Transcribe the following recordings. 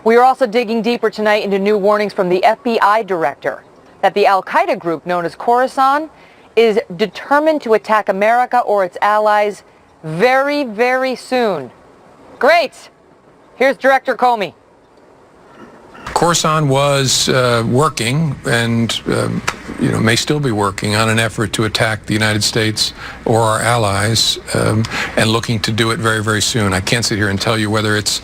We are also digging deeper tonight into new warnings from the FBI director that the al-Qaeda group known as Khorasan is determined to attack America or its allies very, very soon. Great. Here's Director Comey. Khorasan was working and may still be working on an effort to attack the United States or our allies and looking to do it very, very soon. I can't sit here and tell you whether it's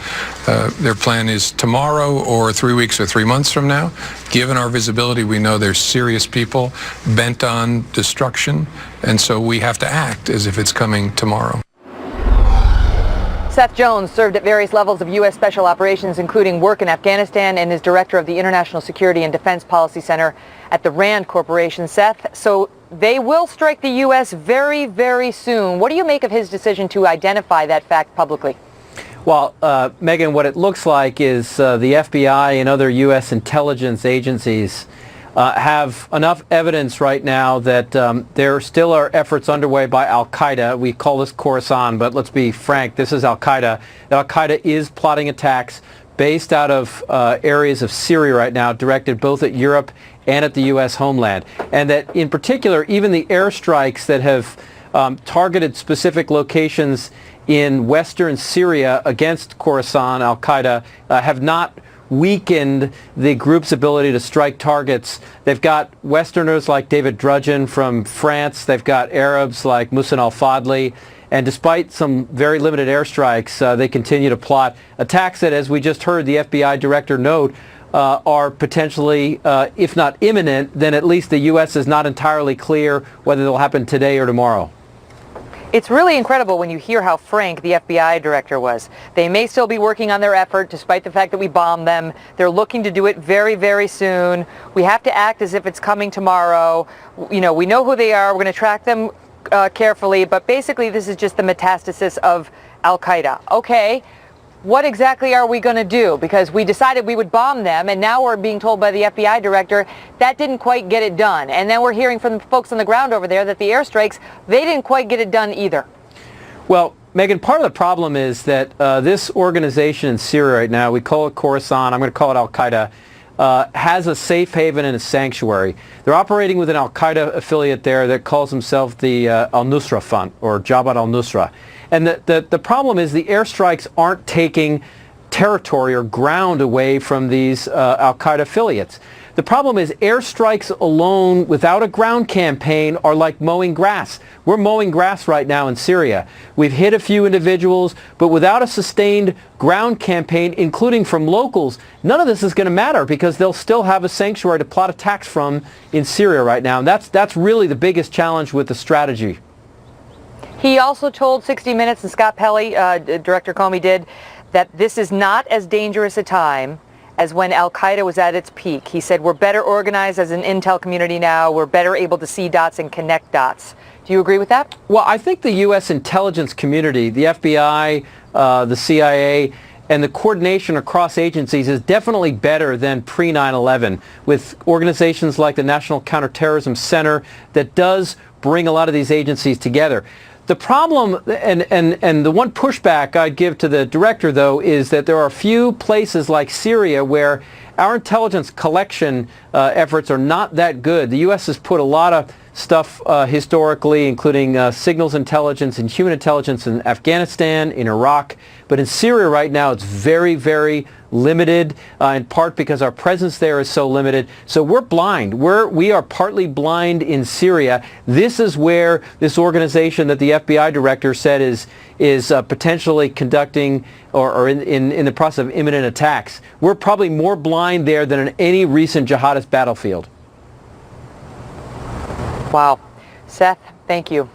their plan is tomorrow or 3 weeks or 3 months from now. Given our visibility, we know there's serious people bent on destruction, and so we have to act as if it's coming tomorrow. Seth Jones served at various levels of U.S. Special Operations, including work in Afghanistan, and is director of the International Security and Defense Policy Center at the RAND Corporation. Seth, so they will strike the U.S. very, very soon. What do you make of his decision to identify that fact publicly? Well, Megan, what it looks like is the FBI and other U.S. intelligence agencies have enough evidence right now that there still are efforts underway by al-Qaeda. We call this Khorasan, but let's be frank, this is al-Qaeda. Al-Qaeda is plotting attacks based out of areas of Syria right now, directed both at Europe and at the U.S. homeland. And that in particular, even the airstrikes that have targeted specific locations in western Syria against Khorasan, al-Qaeda, have not weakened the group's ability to strike targets. They've got Westerners like David Drudgen from France. They've got Arabs like Muhsin al-Fadli. And despite some very limited airstrikes, they continue to plot attacks that, as we just heard the FBI director note, are potentially, if not imminent, then at least the U.S. is not entirely clear whether they'll happen today or tomorrow. It's really incredible when you hear how frank the FBI director was. They may still be working on their effort despite the fact that we bombed them. They're looking to do it very, very soon. We have to act as if it's coming tomorrow. We know who they are. We're going to track them carefully, but basically this is just the metastasis of al-Qaeda. Okay, what exactly are we going to do? Because we decided we would bomb them, and now we're being told by the FBI director that didn't quite get it done. And then we're hearing from the folks on the ground over there that the airstrikes, they didn't quite get it done either. Well, Megan, part of the problem is that this organization in Syria right now, we call it Khorasan, I'm going to call it al-Qaeda, has a safe haven and a sanctuary. They're operating with an al-Qaeda affiliate there that calls himself the al-Nusra Front, or Jabhat al-Nusra. And the problem is the airstrikes aren't taking territory or ground away from these al-Qaeda affiliates. The problem is airstrikes alone without a ground campaign are like mowing grass. We're mowing grass right now in Syria. We've hit a few individuals, but without a sustained ground campaign, including from locals, none of this is going to matter because they'll still have a sanctuary to plot attacks from in Syria right now. And that's really the biggest challenge with the strategy. He also told 60 Minutes, and Scott Pelley, Director Comey did, that this is not as dangerous a time as when al-Qaeda was at its peak. He said, we're better organized as an intel community now. We're better able to see dots and connect dots. Do you agree with that? Well, I think the U.S. intelligence community, the FBI, the CIA, and the coordination across agencies is definitely better than pre-9/11, with organizations like the National Counterterrorism Center that does bring a lot of these agencies together. The problem, and the one pushback I'd give to the director, though, is that there are a few places like Syria where our intelligence collection efforts are not that good. The U.S. has put a lot of stuff historically, including signals intelligence and human intelligence in Afghanistan, in Iraq. But in Syria right now, it's very, very limited, in part because our presence there is so limited. So we're blind. We are partly blind in Syria. This is where this organization that the FBI director said is potentially conducting or in the process of imminent attacks. We're probably more blind there than in any recent jihadist battlefield. Wow. Seth, thank you.